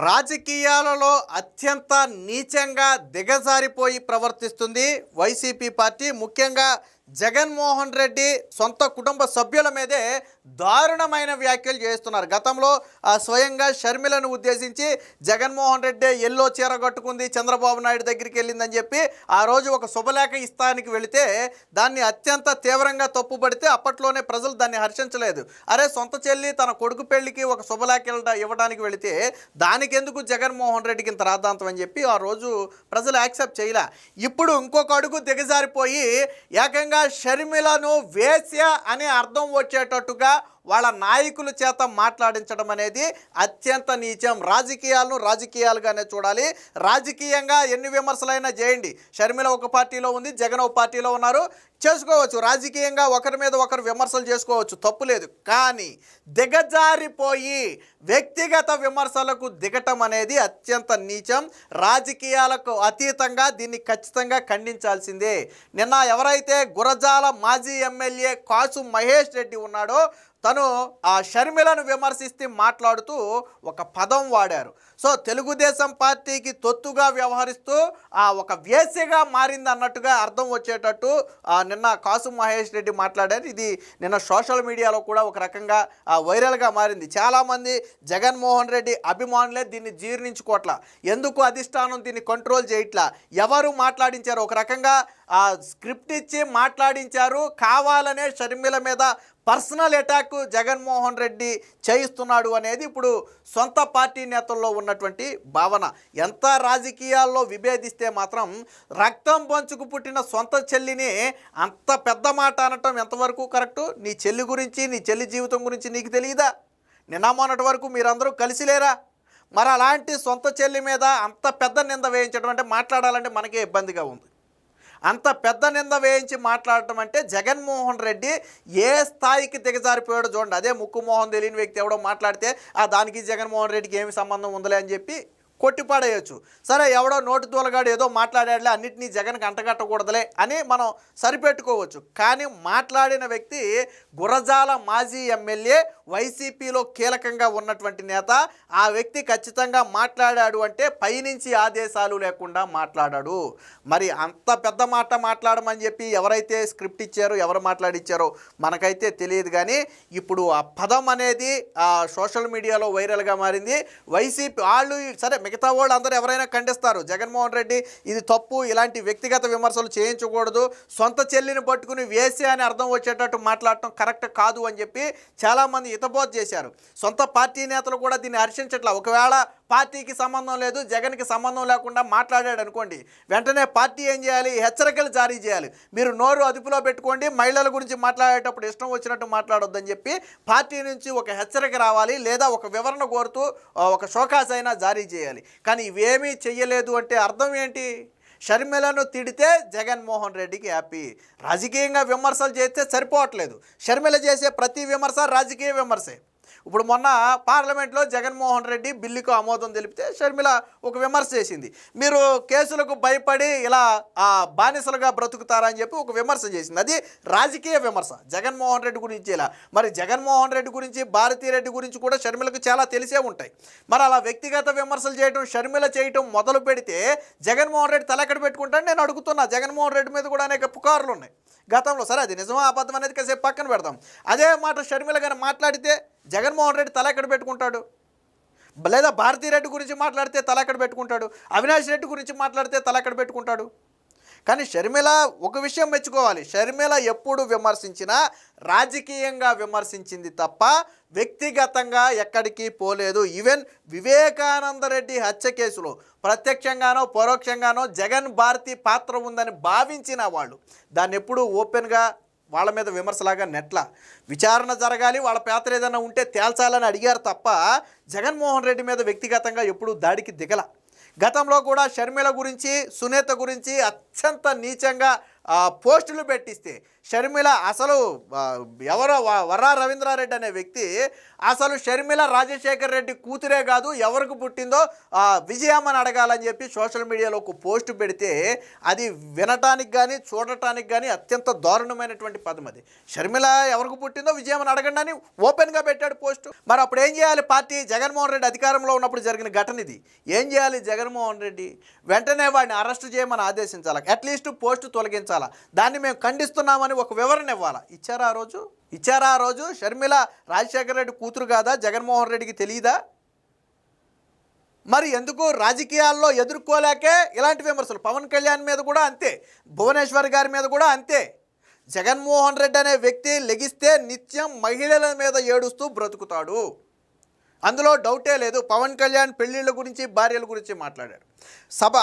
రాజకీయాలలో అత్యంత నీచంగా దిగజారిపోయి ప్రవర్తిస్తుంది వైసీపీ పార్టీ. ముఖ్యంగా జగన్మోహన్ రెడ్డి సొంత కుటుంబ సభ్యుల మీదే దారుణమైన వ్యాఖ్యలు చేస్తున్నారు. గతంలో స్వయంగా షర్మిలను ఉద్దేశించి జగన్మోహన్ రెడ్డి ఎల్లో చీర కట్టుకుంది, చంద్రబాబు నాయుడు దగ్గరికి వెళ్ళిందని చెప్పి ఆ రోజు ఒక శుభలేఖ ఇస్తానికి వెళితే దాన్ని అత్యంత తీవ్రంగా తప్పుపడితే అప్పట్లోనే ప్రజలు దాన్ని హర్షించలేదు. అరే, సొంత చెల్లి తన కొడుకు పెళ్లికి ఒక శుభలేఖ ఇవ్వడానికి వెళితే దానికి ఎందుకు జగన్మోహన్ రెడ్డికి ఇంత రాద్ధాంతం అని చెప్పి ఆ రోజు ప్రజలు యాక్సెప్ట్ చేయలే. ఇప్పుడు ఇంకొక అడుగు దిగజారిపోయి ఏకంగా షర్మిలను వేశ్య అని అర్థం వచ్చేటట్టుగా వాళ్ళ నాయకుల చేత మాట్లాడించడం అనేది అత్యంత నీచం. రాజకీయాలను రాజకీయాలుగానే చూడాలి. రాజకీయంగా ఎన్ని విమర్శలైనా చేయండి. షర్మిల ఒక పార్టీలో ఉంది, జగన్ ఒక పార్టీలో ఉన్నారు, చేసుకోవచ్చు. రాజకీయంగా ఒకరి మీద ఒకరు విమర్శలు చేసుకోవచ్చు, తప్పు లేదు. కానీ దిగజారిపోయి వ్యక్తిగత విమర్శలకు దిగటం అనేది అత్యంత నీచం. రాజకీయాలకు అతీతంగా దీన్ని ఖచ్చితంగా ఖండించాల్సిందే. నిన్న ఎవరైతే గురజాల మాజీ ఎమ్మెల్యే కాసు మహేష్ రెడ్డి ఉన్నాడో తను ఆ షర్మిలను విమర్శిస్తూ మాట్లాడుతూ ఒక పదం వాడారు. సో తెలుగుదేశం పార్టీకి తొత్తుగా వ్యవహరిస్తూ ఒక వేశ్యగా మారింది అన్నట్టుగా అర్థం వచ్చేటట్టు నిన్న కాసు మహేష్ రెడ్డి మాట్లాడారు. ఇది నిన్న సోషల్ మీడియాలో కూడా ఒక రకంగా వైరల్గా మారింది. చాలామంది జగన్మోహన్ రెడ్డి అభిమానులే దీన్ని జీర్ణించుకోవట్లా. ఎందుకు అధిష్టానం దీన్ని కంట్రోల్ చేయట్లా? ఎవరు మాట్లాడించారు? ఒక రకంగా స్క్రిప్ట్ ఇచ్చి మాట్లాడించారు. కావాలనే షర్మిల మీద పర్సనల్ అటాక్ జగన్మోహన్ రెడ్డి చేయిస్తున్నాడు అనేది ఇప్పుడు సొంత పార్టీ నేతల్లో ఉన్నటువంటి భావన. ఎంత రాజకీయాల్లో విభేదిస్తే మాత్రం రక్తం పంచుకు పుట్టిన సొంత చెల్లిని అంత పెద్ద మాట అనటం ఎంతవరకు కరెక్టు? నీ చెల్లి గురించి, నీ చెల్లి జీవితం గురించి నీకు తెలియదా? నిన్న మొన్నటి వరకు మీరందరూ కలిసి లేరా? మరి అలాంటి సొంత చెల్లి మీద అంత పెద్ద నింద వేయించడం అంటే మాట్లాడాలంటే మనకే ఇబ్బందిగా ఉంది. అంత పెద్ద నింద వేయించి మాట్లాడటం అంటే జగన్మోహన్ రెడ్డి ఏ స్థాయికి దిగజారిపోయాడో చూడండి. అదే ముక్కు మోహన్ తెలియని వ్యక్తి ఎవడో మాట్లాడితే దానికి జగన్మోహన్ రెడ్డికి ఏమి సంబంధం ఉందలే అని చెప్పి కొట్టిపాడేయచ్చు. సరే, ఎవడో నోటి దూలగాడు ఏదో మాట్లాడాడులే, అన్నిటినీ జగన్కి అంటగట్టకూడదులే అని మనం సరిపెట్టుకోవచ్చు. కానీ మాట్లాడిన వ్యక్తి గురజాల మాజీ ఎమ్మెల్యే, వైసీపీలో కీలకంగా ఉన్నటువంటి నేత. ఆ వ్యక్తి ఖచ్చితంగా మాట్లాడాడు అంటే పైనుంచి ఆదేశాలు లేకుండా మాట్లాడాడు. మరి అంత పెద్ద మాట మాట్లాడమని చెప్పి ఎవరైతే స్క్రిప్ట్ ఇచ్చారో, ఎవరు మాట్లాడిచ్చారో మనకైతే తెలియదు. కానీ ఇప్పుడు ఆ పదం అనేది సోషల్ మీడియాలో వైరల్గా మారింది. వైసీపీ వాళ్ళు సరే, మిగతా వాళ్ళు అందరూ ఎవరైనా ఖండిస్తారు. జగన్మోహన్ రెడ్డి ఇది తప్పు, ఇలాంటి వ్యక్తిగత విమర్శలు చేయించకూడదు, సొంత చెల్లిని పట్టుకుని వేసే అని అర్థం వచ్చేటట్టు మాట్లాడటం కరెక్ట్ కాదు అని చెప్పి చాలామంది హితబోధ చేశారు. సొంత పార్టీ నేతలు కూడా దీన్ని హర్షించట్లా. ఒకవేళ పార్టీకి సంబంధం లేదు, జగన్కి సంబంధం లేకుండా మాట్లాడాడు అనుకోండి, వెంటనే పార్టీ ఏం చేయాలి? హెచ్చరికలు జారీ చేయాలి. మీరు నోరు అదుపులో పెట్టుకోండి, మహిళల గురించి మాట్లాడేటప్పుడు ఇష్టం వచ్చినట్టు మాట్లాడొద్దని చెప్పి పార్టీ నుంచి ఒక హెచ్చరిక రావాలి, లేదా ఒక వివరణ కోరుతూ ఒక షోకాస్ అయినా జారీ చేయాలి. కానీ ఇవేమీ చెయ్యలేదు అంటే అర్థం ఏంటి? షర్మిలను తిడితే జగన్మోహన్ రెడ్డికి హ్యాపీ. రాజకీయంగా విమర్శలు చేస్తే సరిపోవట్లేదు. షర్మిల చేసే ప్రతి విమర్శ రాజకీయ విమర్శే. ఇప్పుడు మొన్న పార్లమెంట్లో జగన్మోహన్ రెడ్డి బిల్లుకు ఆమోదం తెలిపితే షర్మిల ఒక విమర్శ చేసింది. మీరు కేసులకు భయపడి ఇలా బానిసలుగా బ్రతుకుతారని చెప్పి ఒక విమర్శ చేసింది. అది రాజకీయ విమర్శ, జగన్మోహన్ రెడ్డి గురించి. ఇలా మరి జగన్మోహన్ రెడ్డి గురించి, భారతీరెడ్డి గురించి కూడా షర్మిలకు చాలా తెలిసే ఉంటాయి. మరి అలా వ్యక్తిగత విమర్శలు చేయడం, షర్మిల చేయటం మొదలు పెడితే జగన్మోహన్ రెడ్డి తలెక్కడ పెట్టుకుంటాను నేను అడుగుతున్నా. జగన్మోహన్ రెడ్డి మీద కూడా అనేక పుకార్లు ఉన్నాయి గతంలో. సరే, అది నిజమా అబద్ధం అనేది కాసేపు పక్కన పెడదాం. అదే మాట షర్మిల గారు మాట్లాడితే జగన్మోహన్ రెడ్డి తల ఎక్కడ పెట్టుకుంటాడు? లేదా భారతీరెడ్డి గురించి మాట్లాడితే తల ఎక్కడ పెట్టుకుంటాడు? అవినాష్ రెడ్డి గురించి మాట్లాడితే తల ఎక్కడ పెట్టుకుంటాడు? కానీ షర్మిల ఒక విషయం మెచ్చుకోవాలి. షర్మిల ఎప్పుడు విమర్శించినా రాజకీయంగా విమర్శించింది తప్ప వ్యక్తిగతంగా ఎక్కడికి పోలేదు. ఈవెన్ వివేకానంద రెడ్డి హత్య కేసులో ప్రత్యక్షంగానో పరోక్షంగానో జగన్ భారతి పాత్ర ఉందని భావించిన వాళ్ళు దాన్ని ఎప్పుడూ ఓపెన్గా వాళ్ళ మీద విమర్శలాగా నెట్ల. విచారణ జరగాలి, వాళ్ళ పాత్ర ఏదైనా ఉంటే తేల్చాలని అడిగారు తప్ప జగన్మోహన్ రెడ్డి మీద వ్యక్తిగతంగా ఎప్పుడూ దాడికి దిగల. గతంలో కూడా షర్మిల గురించి, సునీత గురించి అత్యంత నీచంగా పోస్టులు పెట్టిస్తే షర్మిల అసలు ఎవరో వర్రా రవీంద్రారెడ్డి అనే వ్యక్తి అసలు షర్మిల రాజశేఖర్ రెడ్డి కూతురే కాదు, ఎవరికి పుట్టిందో విజయమ్మని అడగాలని చెప్పి సోషల్ మీడియాలో ఒక పోస్టు పెడితే అది వినటానికి కానీ చూడటానికి కానీ అత్యంత దారుణమైనటువంటి పదం. అది షర్మిల ఎవరికి పుట్టిందో విజయమ్మని అడగండి అని ఓపెన్గా పెట్టాడు పోస్టు. మరి అప్పుడు ఏం చేయాలి పార్టీ? జగన్మోహన్ రెడ్డి అధికారంలో ఉన్నప్పుడు జరిగిన ఘటన ఇది. ఏం చేయాలి జగన్మోహన్ రెడ్డి? వెంటనే వాడిని అరెస్ట్ చేయమని ఆదేశించాలి, అట్లీస్ట్ పోస్టు తొలగించాలా, దాన్ని మేము ఖండిస్తున్నామని ఒక వివరణ ఇవ్వాలా. ఇచ్చారా ఆ రోజు? ఇచ్చారా ఆ రోజు? షర్మిల రాజశేఖర రెడ్డి కూతురు కాదా? జగన్మోహన్ రెడ్డికి తెలియదా? మరి ఎందుకు రాజకీయాల్లో ఎదుర్కోలేకే ఇలాంటి విమర్శలు? పవన్ కళ్యాణ్ మీద కూడా అంతే, భువనేశ్వర్ గారి మీద కూడా అంతే. జగన్మోహన్ రెడ్డి అనే వ్యక్తి లెగిస్తే నిత్యం మహిళల మీద ఏడుస్తూ బ్రతుకుతాడు, అందులో డౌటే లేదు. పవన్ కళ్యాణ్ పెళ్ళిళ్ళ గురించి, భార్యల గురించి మాట్లాడాడు.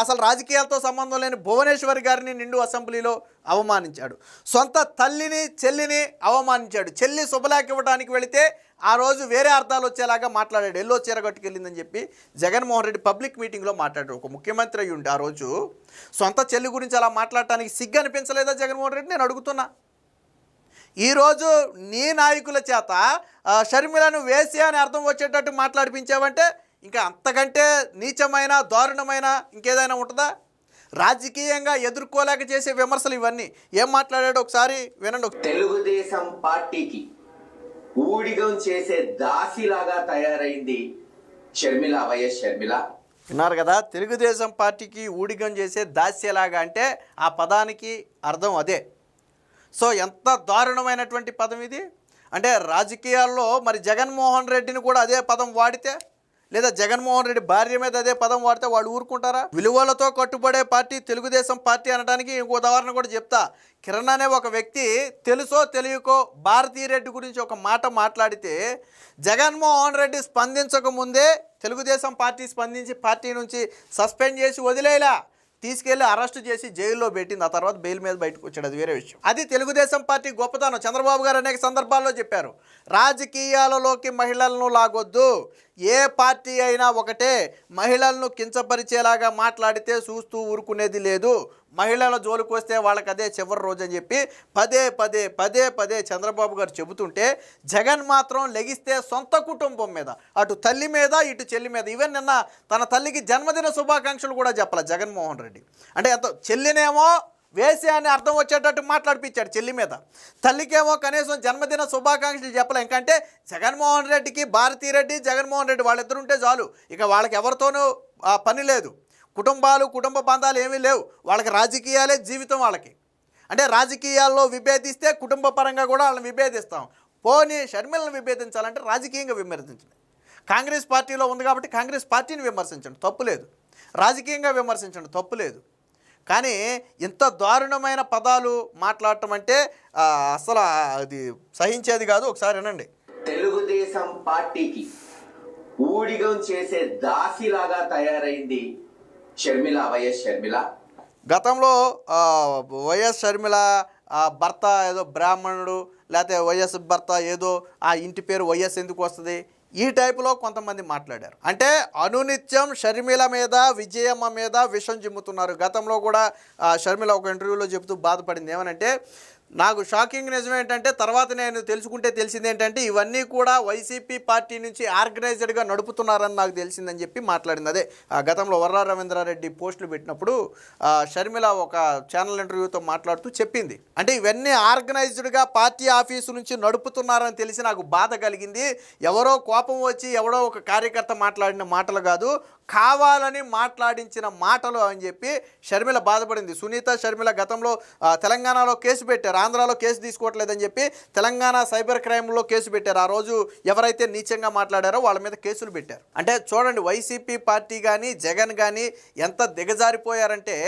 అసలు రాజకీయాలతో సంబంధం లేని భువనేశ్వర్ గారిని నిండు అసెంబ్లీలో అవమానించాడు. సొంత తల్లిని, చెల్లిని అవమానించాడు. చెల్లి శుభలేఖ ఇవ్వడానికి వెళితే ఆ రోజు వేరే అర్థాలు వచ్చేలాగా మాట్లాడాడు. ఎల్లో చీర కట్టుకెళ్ళిందని చెప్పి జగన్మోహన్ రెడ్డి పబ్లిక్ మీటింగ్లో మాట్లాడాడు. ఒక ముఖ్యమంత్రి అయ్యి ఉండి ఆ రోజు సొంత చెల్లి గురించి అలా మాట్లాడటానికి సిగ్గు అనిపించలేదా జగన్మోహన్ రెడ్డి? నేను అడుగుతున్నా. ఈరోజు నీ నాయకుల చేత షర్మిలను వేసి అని అర్థం వచ్చేటట్టు మాట్లాడిపించావంటే ఇంకా అంతకంటే నీచమైన, దారుణమైన ఇంకేదైనా ఉంటుందా? రాజకీయంగా ఎదుర్కోలేక చేసే విమర్శలు ఇవన్నీ. ఏం మాట్లాడాడు ఒకసారి వినండి. తెలుగుదేశం పార్టీకి ఊడిగం చేసే దాసిలాగా తయారైంది షర్మిల, వైఎస్ షర్మిల. విన్నారు కదా, తెలుగుదేశం పార్టీకి ఊడిగం చేసే దాస్యలాగా అంటే ఆ పదానికి అర్థం అదే. సో ఎంత దారుణమైనటువంటి పదం ఇది. అంటే రాజకీయాల్లో మరి జగన్మోహన్ రెడ్డిని కూడా అదే పదం వాడితే, లేదా జగన్మోహన్ రెడ్డి భార్య మీద అదే పదం వాడితే వాళ్ళు ఊరుకుంటారా? విలువలతో కట్టుబడే పార్టీ తెలుగుదేశం పార్టీ అనడానికి ఇంకో ఉదాహరణ కూడా చెప్తా. కిరణ్ అనే ఒక వ్యక్తి తెలుసో తెలియకో భారతీరెడ్డి గురించి ఒక మాట మాట్లాడితే జగన్మోహన్ రెడ్డి స్పందించకముందే తెలుగుదేశం పార్టీ స్పందించి పార్టీ నుంచి సస్పెండ్ చేసి వదిలేలా, తీసుకెళ్లి అరెస్ట్ చేసి జైల్లో పెట్టింది. ఆ తర్వాత బెయిల్ మీద బయటకు వచ్చాడు, అది వేరే విషయం. అది తెలుగుదేశం పార్టీ గొప్పతనం. చంద్రబాబు గారు అనేక సందర్భాల్లో చెప్పారు, రాజకీయాలలోకి మహిళలను లాగొద్దు, ఏ పార్టీ అయినా ఒకటే, మహిళలను కించపరిచేలాగా మాట్లాడితే చూస్తూ ఊరుకునేది లేదు, మహిళల జోలికి వస్తే వాళ్ళకి అదే చివరి రోజు అని చెప్పి పదే చంద్రబాబు గారు చెబుతుంటే జగన్ మాత్రం లెగిస్తే సొంత కుటుంబం మీద, అటు తల్లి మీద ఇటు చెల్లి మీద, ఈవెన్ నిన్న తన తల్లికి జన్మదిన శుభాకాంక్షలు కూడా చెప్పాలి జగన్మోహన్ రెడ్డి. అంటే ఎంత చెల్లినేమో వేసి అని అర్థం వచ్చేటట్టు మాట్లాడిపించాడు చెల్లి మీద, తల్లికేమో కనీసం జన్మదిన శుభాకాంక్షలు చెప్పలే. ఇంకంటే జగన్మోహన్ రెడ్డికి భారతీరెడ్డి, జగన్మోహన్ రెడ్డి వాళ్ళిద్దరు ఉంటే చాలు, ఇక వాళ్ళకి ఎవరితోనూ పని లేదు, కుటుంబాలు, కుటుంబ బంధాలు ఏమీ లేవు, వాళ్ళకి రాజకీయాలే జీవితం వాళ్ళకి. అంటే రాజకీయాల్లో విభేదిస్తే కుటుంబ పరంగా కూడా వాళ్ళని విభేదిస్తాం. పోనీ షర్మిలను విభేదించాలంటే రాజకీయంగా విమర్శించండి. కాంగ్రెస్ పార్టీలో ఉంది కాబట్టి కాంగ్రెస్ పార్టీని విమర్శించండి, తప్పులేదు. రాజకీయంగా విమర్శించండి, తప్పులేదు. కానీ ఇంత దారుణమైన పదాలు మాట్లాడటం అంటే అసలు అది సహించేది కాదు. ఒకసారి వినండి. తెలుగుదేశం పార్టీకి ఊడిగం చేసే దాసిలాగా తయారైంది షర్మిల, వైఎస్ షర్మిల. గతంలో వైఎస్ షర్మిల భర్త ఏదో బ్రాహ్మణుడు, లేకపోతే వైఎస్ భర్త ఏదో ఆ ఇంటి పేరు వైఎస్ ఎందుకు వస్తుంది, ఈ టైపులో కొంతమంది మాట్లాడారు. అంటే అనునిత్యం షర్మిల మీద, విజయమ్మ మీద విషం చిమ్ముతున్నారు. గతంలో కూడా షర్మిల ఒక ఇంటర్వ్యూలో చెబుతూ బాధపడింది. ఏమనంటే, నాకు షాకింగ్ నిజం ఏంటంటే తర్వాత నేను తెలిసింది ఏంటంటే ఇవన్నీ కూడా వైసీపీ పార్టీ నుంచి ఆర్గనైజ్డ్గా నడుపుతున్నారని నాకు తెలిసిందని చెప్పి మాట్లాడింది. అదే గతంలో వర్రా రవీంద్రారెడ్డి పోస్టులు పెట్టినప్పుడు షర్మిల ఒక ఛానల్ ఇంటర్వ్యూతో మాట్లాడుతూ చెప్పింది. అంటే ఇవన్నీ ఆర్గనైజ్డ్గా పార్టీ ఆఫీసు నుంచి నడుపుతున్నారని తెలిసి నాకు బాధ కలిగింది. ఎవరో కోపం వచ్చి ఎవడో ఒక కార్యకర్త మాట్లాడిన మాటలు కాదు, కావాలని మాట్లాడించిన మాటలు అని చెప్పి షర్మిల బాధపడింది. సునీత, షర్మిల గతంలో తెలంగాణలో కేసు పెట్టారు, ఆంధ్రాలో కేసు తీసుకోవట్లేదని చెప్పి తెలంగాణ సైబర్ క్రైమ్లో కేసు పెట్టారు. ఆ రోజు ఎవరైతే నీచంగా మాట్లాడారో వాళ్ళ మీద కేసులు పెట్టారు. అంటే చూడండి, వైసీపీ పార్టీ కానీ జగన్ కానీ ఎంత దిగజారిపోయారంటే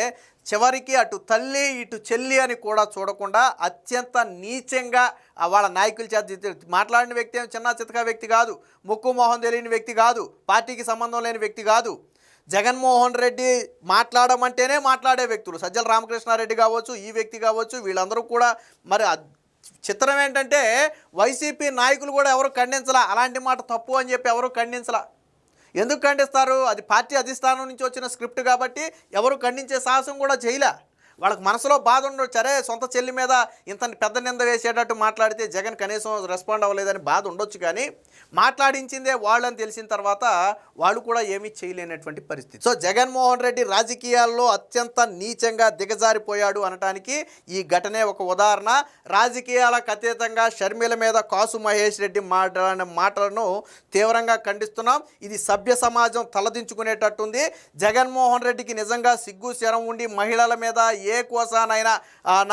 చివరికి అటు తల్లి ఇటు చెల్లి అని కూడా చూడకుండా అత్యంత నీచంగా వాళ్ళ నాయకుల చేత మాట్లాడిన వ్యక్తి ఏం చిన్న చితకా వ్యక్తి కాదు, ముక్కు మొహం తెలియని వ్యక్తి కాదు, పార్టీకి సంబంధం లేని వ్యక్తి కాదు. జగన్మోహన్ రెడ్డి మాట్లాడమంటేనే మాట్లాడే వ్యక్తులు, సజ్జల రామకృష్ణారెడ్డి కావచ్చు, ఈ వ్యక్తి కావచ్చు, వీళ్ళందరూ కూడా. మరి చిత్రం ఏంటంటే వైసీపీ నాయకులు కూడా ఎవరు ఖండించలా, అలాంటి మాట తప్పు అని చెప్పి ఎవరు ఖండించలా. ఎందుకు ఖండిస్తారు? అది పార్టీ అధిష్టానం నుంచి వచ్చిన స్క్రిప్ట్ కాబట్టి ఎవరు ఖండించే సాహసం కూడా చేయలే. వాళ్ళకి మనసులో బాధ ఉండొచ్చు, అరే సొంత చెల్లి మీద ఇంత పెద్ద నింద వేసేటట్టు మాట్లాడితే జగన్ కనీసం రెస్పాండ్ అవ్వలేదని బాధ ఉండొచ్చు. కానీ మాట్లాడించిందే వాళ్ళని తెలిసిన తర్వాత వాళ్ళు కూడా ఏమీ చేయలేనటువంటి పరిస్థితి. సో జగన్మోహన్ రెడ్డి రాజకీయాల్లో అత్యంత నీచంగా దిగజారిపోయాడు అనటానికి ఈ ఘటనే ఒక ఉదాహరణ. రాజకీయాలకు అతీతంగా షర్మిల మీద కాసు మహేష్ రెడ్డి మాట్లాడిన మాటలను తీవ్రంగా ఖండిస్తున్నాం. ఇది సభ్య సమాజం తలదించుకునేటట్టుంది. జగన్మోహన్ రెడ్డికి నిజంగా సిగ్గు శరం ఉండి మహిళల మీద ఏ కోసానైనా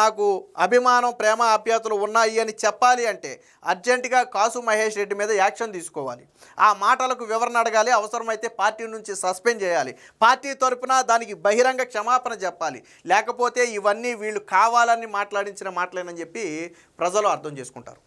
నాకు అభిమానం ప్రేమ ఆప్యాయతలు ఉన్నాయి అని చెప్పాలి అంటే అర్జెంటుగా కాసు మహేష్ రెడ్డి మీద యాక్షన్ తీసుకోవాలి. ఆ మాటలకు వివరణ అడగాలి, అవసరమైతే పార్టీ నుంచి సస్పెండ్ చేయాలి, పార్టీ తరపున దానికి బహిరంగ క్షమాపణ చెప్పాలి. లేకపోతే ఇవన్నీ వీళ్ళు కావాలని మాట్లాడించిన మాటలేనని చెప్పి ప్రజలు అర్థం చేసుకుంటారు.